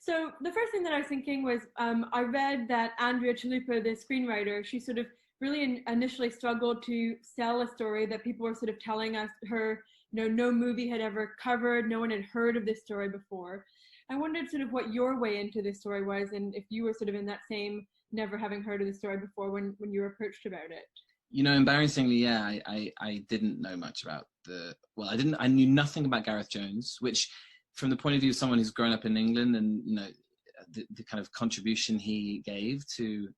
So the first thing that I was thinking was, I read that Andrea Chalupa, the screenwriter, she sort of really initially struggled to sell a story that people were sort of telling her, no movie had ever covered, no one had heard of this story before. I wondered sort of what your way into this story was, and if you were sort of in that same never having heard of the story before when you were approached about it. Embarrassingly, yeah, I didn't know much about I knew nothing about Gareth Jones, which from the point of view of someone who's grown up in England and, the kind of contribution he gave to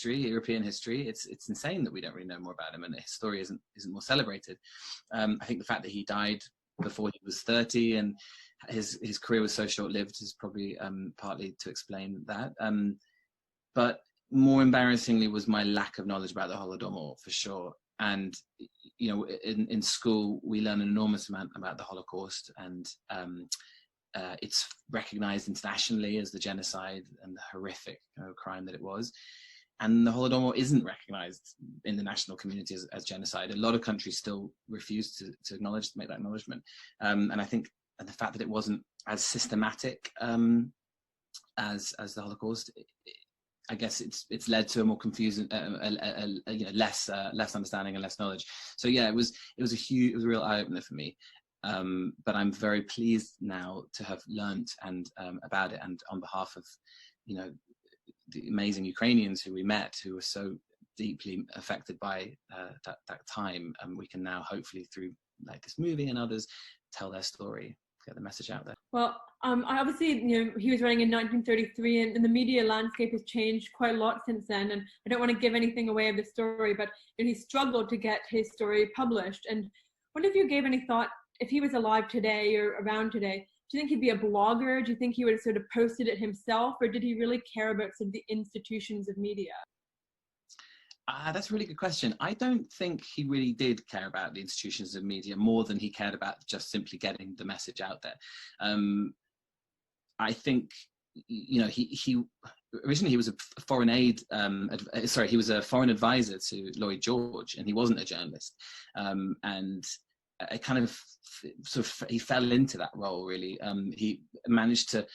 European history, it's insane that we don't really know more about him and his story isn't more celebrated. I think the fact that he died before he was 30 and his career was so short-lived is probably partly to explain that. But more embarrassingly was my lack of knowledge about the Holodomor, for sure. And in school we learn an enormous amount about the Holocaust, and it's recognized internationally as the genocide and the horrific crime that it was. And the Holodomor isn't recognized in the national community as genocide. A lot of countries still refuse to make that acknowledgement. And I think the fact that it wasn't as systematic as the Holocaust, I guess it's led to a more confusing, less understanding and less knowledge. So yeah, it was a real eye opener for me. But I'm very pleased now to have learnt and about it, and on behalf of the amazing Ukrainians who we met, who were so deeply affected by that time, we can now hopefully through this movie and others tell their story, get the message out there. Well, obviously, he was running in 1933, and the media landscape has changed quite a lot since then. And I don't want to give anything away of the story, but he struggled to get his story published. And I wonder if you gave any thought, if he was alive today or around today, do you think he'd be a blogger? Do you think he would have sort of posted it himself, or did he really care about sort of the institutions of media? That's a really good question. I don't think he really did care about the institutions of media more than he cared about just simply getting the message out there. I think, he originally he was a foreign aid. He was a foreign advisor to Lloyd George, and he wasn't a journalist. And it kind of he fell into that role really. He managed to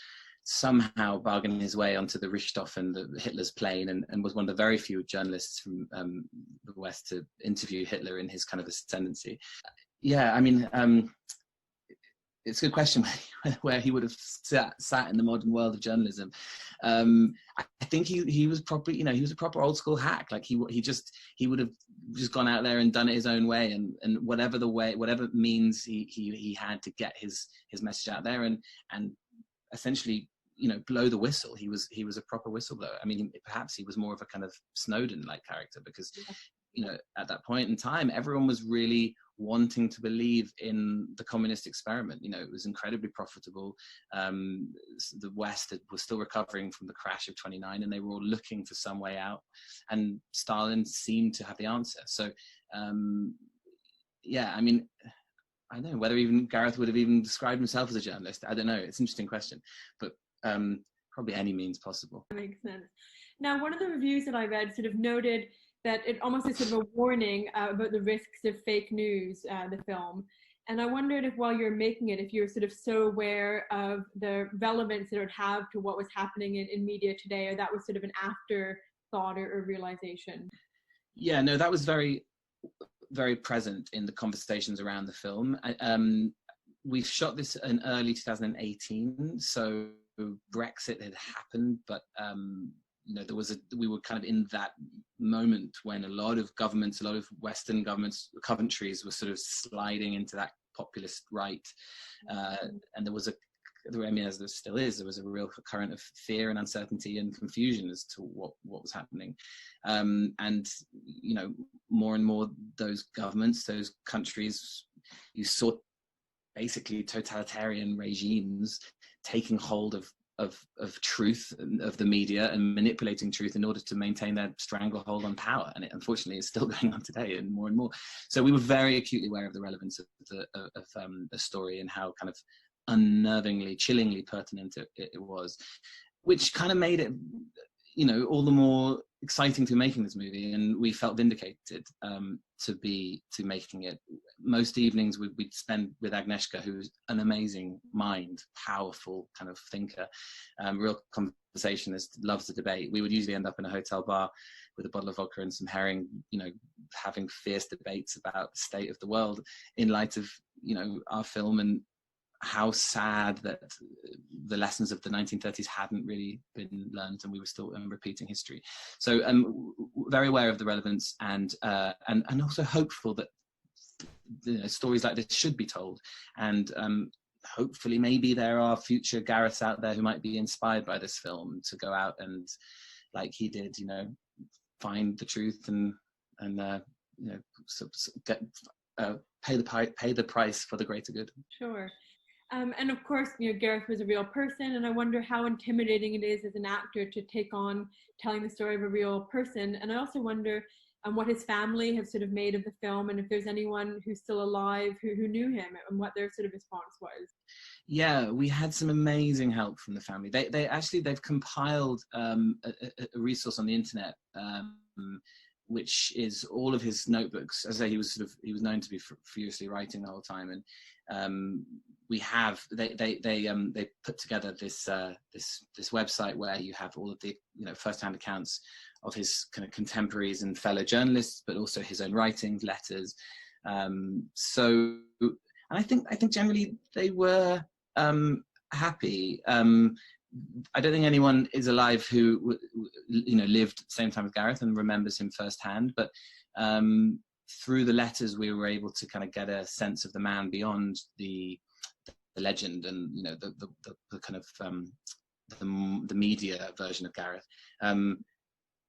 somehow bargain his way onto the Richthof and Hitler's plane, and was one of the very few journalists from the West to interview Hitler in his kind of ascendancy. Yeah, I mean, it's a good question where he would have sat in the modern world of journalism. I think he was probably, he was a proper old school hack. Like he would have just gone out there and done it his own way, and whatever means he had to get his message out there and essentially blow the whistle. He was a proper whistleblower. I mean, perhaps he was more of a kind of Snowden-like character, because at that point in time everyone was really wanting to believe in the communist experiment. It was incredibly profitable. The West was still recovering from the crash of 29, and they were all looking for some way out, and Stalin seemed to have the answer. So yeah, I mean, I don't know whether even Gareth would have even described himself as a journalist. I don't know. It's an interesting question, but probably any means possible. That makes sense. Now, one of the reviews that I read sort of noted that it almost is sort of a warning about the risks of fake news, the film. And I wondered if while you're making it, if you're sort of so aware of the relevance that it would have to what was happening in media today, or that was sort of an afterthought or realization. Yeah, no, that was very, very present in the conversations around the film. We shot this in early 2018, so Brexit had happened, but we were kind of in that moment when a lot of governments, a lot of Western governments, countries were sort of sliding into that populist right, and there was as there still is, there was a real current of fear and uncertainty and confusion as to what was happening, and more and more those governments, those countries, you saw basically totalitarian regimes taking hold of truth, of the media, and manipulating truth in order to maintain their stranglehold on power. And it unfortunately is still going on today, and more. So we were very acutely aware of the relevance of the story, and how kind of unnervingly, chillingly pertinent it was, which kind of made it, you know, all the more exciting to making this movie, and we felt vindicated to making it. Most evenings we'd spend with Agnieszka, who's an amazing mind, powerful kind of thinker, real conversationalist, loves to debate. We would usually end up in a hotel bar with a bottle of vodka and some herring, you know, having fierce debates about the state of the world in light of, you know, our film, and how sad that the lessons of the 1930s hadn't really been learned, and we were still repeating history. So very aware of the relevance, and also hopeful that, you know, stories like this should be told, and hopefully maybe there are future Gareths out there who might be inspired by this film to go out and, like he did, you know, find the truth and you know, get pay the price for the greater good. Sure. And of course, you know, Gareth was a real person, and I wonder how intimidating it is as an actor to take on telling the story of a real person. And I also wonder what his family have sort of made of the film, and if there's anyone who's still alive who knew him, and what their sort of response was. Yeah, we had some amazing help from the family. They've compiled a resource on the internet, which is all of his notebooks. As I say, he was known to be furiously writing the whole time, and they put together this website where you have all of the, you know, first-hand accounts of his kind of contemporaries and fellow journalists, but also his own writings, letters. So, and I think generally they were happy. I don't think anyone is alive who, you know, lived at the same time as Gareth and remembers him firsthand, but through the letters we were able to kind of get a sense of the man beyond the legend, and, you know, the kind of the media version of Gareth.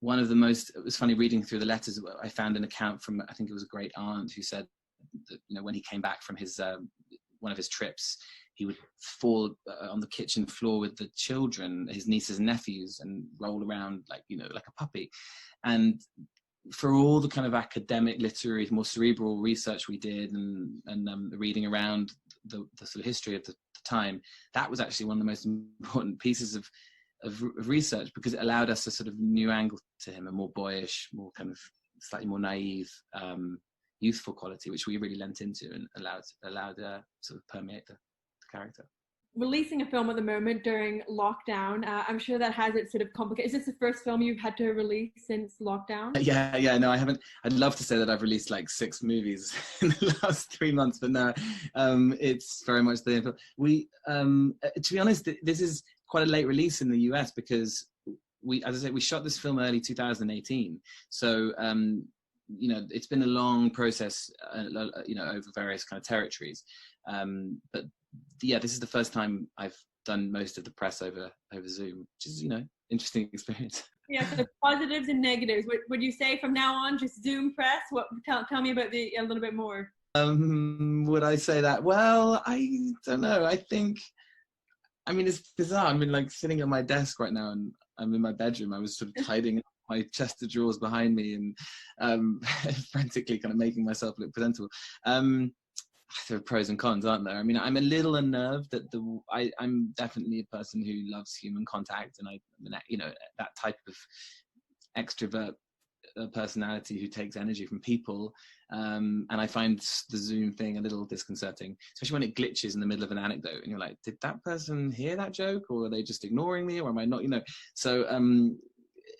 One of the most, it was funny reading through the letters, I found an account from, I think it was a great aunt, who said that, you know, when he came back from his one of his trips, he would fall on the kitchen floor with the children, his nieces and nephews, and roll around like, you know, like a puppy. And for all the kind of academic, literary, more cerebral research we did, and the reading around the sort of history of the time, that was actually one of the most important pieces of research, because it allowed us a sort of new angle to him, a more boyish, more kind of slightly more naive, youthful quality, which we really lent into and allowed sort of permeate the character. Releasing a film at the moment during lockdown, I'm sure that has its sort of complicated. Is this the first film you've had to release since lockdown? Yeah, no, I haven't. I'd love to say that I've released like 6 movies in the last 3 months, but no, it's very much the. We, to be honest, this is quite a late release in the US, because we, as I said, we shot this film early 2018. So, you know, it's been a long process, you know, over various kind of territories. But yeah, this is the first time I've done most of the press over Zoom, which is, you know, interesting experience. Yeah, so positives and negatives. Would you say from now on just Zoom press? Tell me about a little bit more. Would I say that? Well, I don't know. I mean, it's bizarre. I'm like sitting at my desk right now, and I'm in my bedroom. I was sort of hiding my chest of drawers behind me, and frantically kind of making myself look presentable. There are pros and cons, aren't there? I mean, I'm a little unnerved that I'm definitely a person who loves human contact, and you know, that type of extrovert personality who takes energy from people, and I find the Zoom thing a little disconcerting, especially when it glitches in the middle of an anecdote, and you're like, did that person hear that joke, or are they just ignoring me, or am I not? You know, so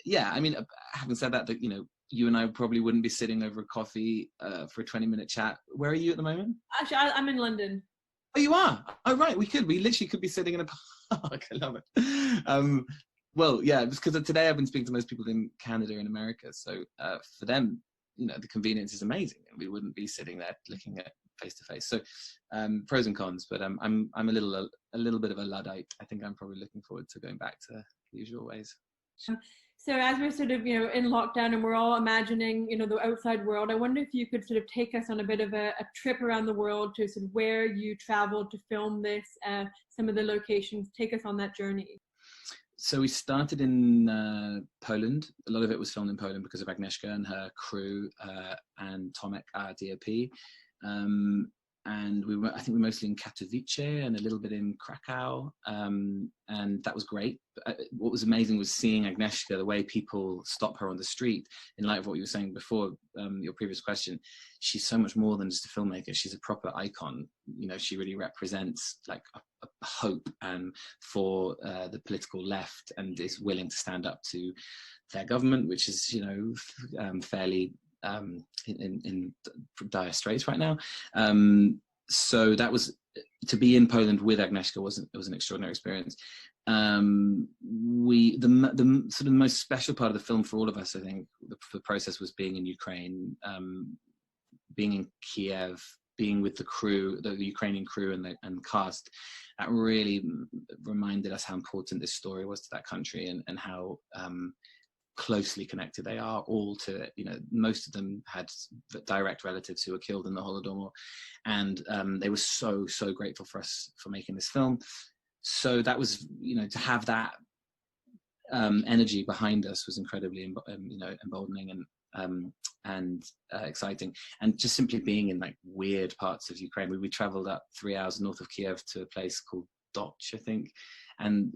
yeah. I mean, having said that, you know, you and I probably wouldn't be sitting over a coffee for a 20-minute chat. Where are you at the moment? Actually, I'm in London. Oh, you are? Oh, right. We literally could be sitting in a park. I love it. Well, yeah, because today I've been speaking to most people in Canada and America. So for them, you know, the convenience is amazing, and we wouldn't be sitting there looking at face to face. So pros and cons, but I'm a little bit of a Luddite. I think I'm probably looking forward to going back to the usual ways. So as we're sort of, you know, in lockdown and we're all imagining, you know, the outside world, I wonder if you could sort of take us on a bit of a trip around the world to sort of where you traveled to film this, some of the locations. Take us on that journey. So we started in Poland. A lot of it was filmed in Poland because of Agnieszka and her crew, and Tomek, our DOP. and I think we were mostly in Katowice and a little bit in Krakow, and that was great. But what was amazing was seeing Agnieszka, the way people stop her on the street. In light of what you were saying before, your previous question, she's so much more than just a filmmaker. She's a proper icon. You know, she really represents like a hope for the political left, and is willing to stand up to their government, which is, you know, fairly in dire straits right now. So that was, to be in Poland with Agnieszka was an extraordinary experience. The sort of most special part of the film for all of us, I think, the process was being in Ukraine, being in Kiev, being with the crew, the Ukrainian crew and cast. That really reminded us how important this story was to that country, and how closely connected they are all to it. You know, most of them had direct relatives who were killed in the Holodomor, and they were so grateful for us for making this film. So that was, you know, to have that energy behind us was incredibly you know, emboldening and exciting. And just simply being in like weird parts of Ukraine, we traveled up 3 hours north of Kiev to a place called Doch, I think, and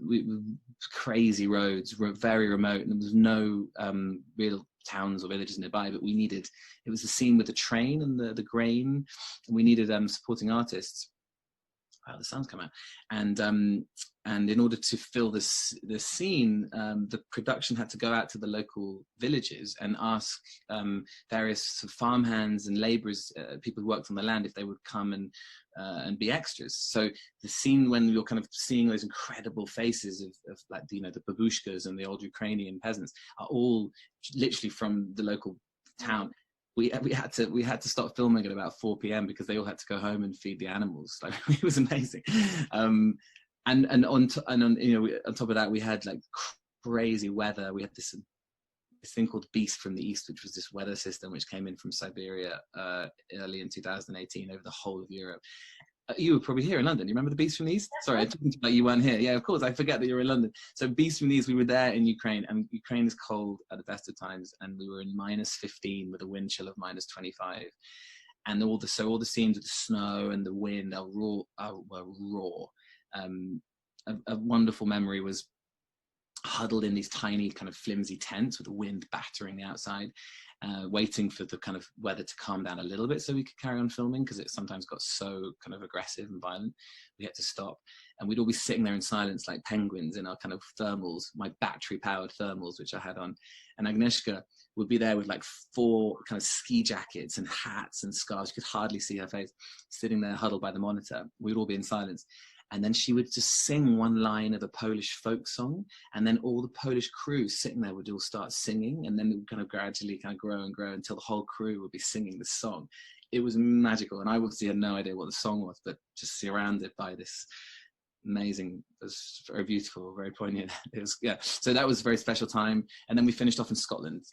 crazy roads, very remote, and there was no real towns or villages nearby, but it was the scene with the train and the grain, and we needed supporting artists. Wow, the sun's come out. And in order to fill this scene, the production had to go out to the local villages and ask various farmhands and laborers, people who worked on the land, if they would come and be extras. So the scene when you're kind of seeing those incredible faces of like, you know, the babushkas and the old Ukrainian peasants are all literally from the local town. We had to stop filming at about 4 p.m. because they all had to go home and feed the animals. Like, it was amazing. And on top of that, we had like crazy weather. We had this thing called Beast from the East, which was this weather system which came in from Siberia early in 2018 over the whole of Europe. You were probably here in London. You remember the Beast from the East? Sorry, I'm talking to you like you weren't here. Yeah, of course. I forget that you're in London. So Beast from the East, we were there in Ukraine, and Ukraine is cold at the best of times, and we were in -15 with a wind chill of -25. And all the scenes with the snow and the wind were raw. A wonderful memory was huddled in these tiny kind of flimsy tents with the wind battering the outside, waiting for the kind of weather to calm down a little bit so we could carry on filming, because it sometimes got so kind of aggressive and violent. We had to stop, and we'd all be sitting there in silence like penguins in our kind of thermals, my battery powered thermals, which I had on, and Agnieszka would be there with like 4 kind of ski jackets and hats and scarves. You could hardly see her face, sitting there huddled by the monitor. We'd all be in silence. And then she would just sing one line of a Polish folk song, and then all the Polish crew sitting there would all start singing, and then it would kind of gradually kind of grow and grow until the whole crew would be singing the song. It was magical, and I obviously had no idea what the song was, but just surrounded by this amazing, it was very beautiful, very poignant. It was, yeah. So that was a very special time. And then we finished off in Scotland,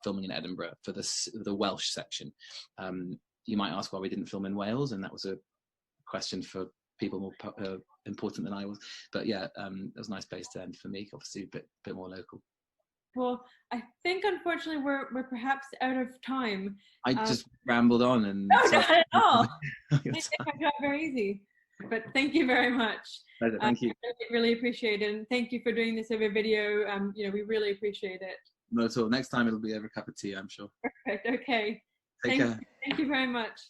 filming in Edinburgh for the Welsh section. You might ask why we didn't film in Wales, and that was a question for people more important than I was, but yeah, it was a nice place to end for me, obviously a bit more local. Well, I think unfortunately we're perhaps out of time. I just rambled on, and no, not at all. I got very easy, but thank you very much. Pleasure, thank you. I really appreciate it, and thank you for doing this over video. You know, we really appreciate it. Not at all. Next time it'll be over a cup of tea, I'm sure. Perfect. Okay. Take care. Thank you very much.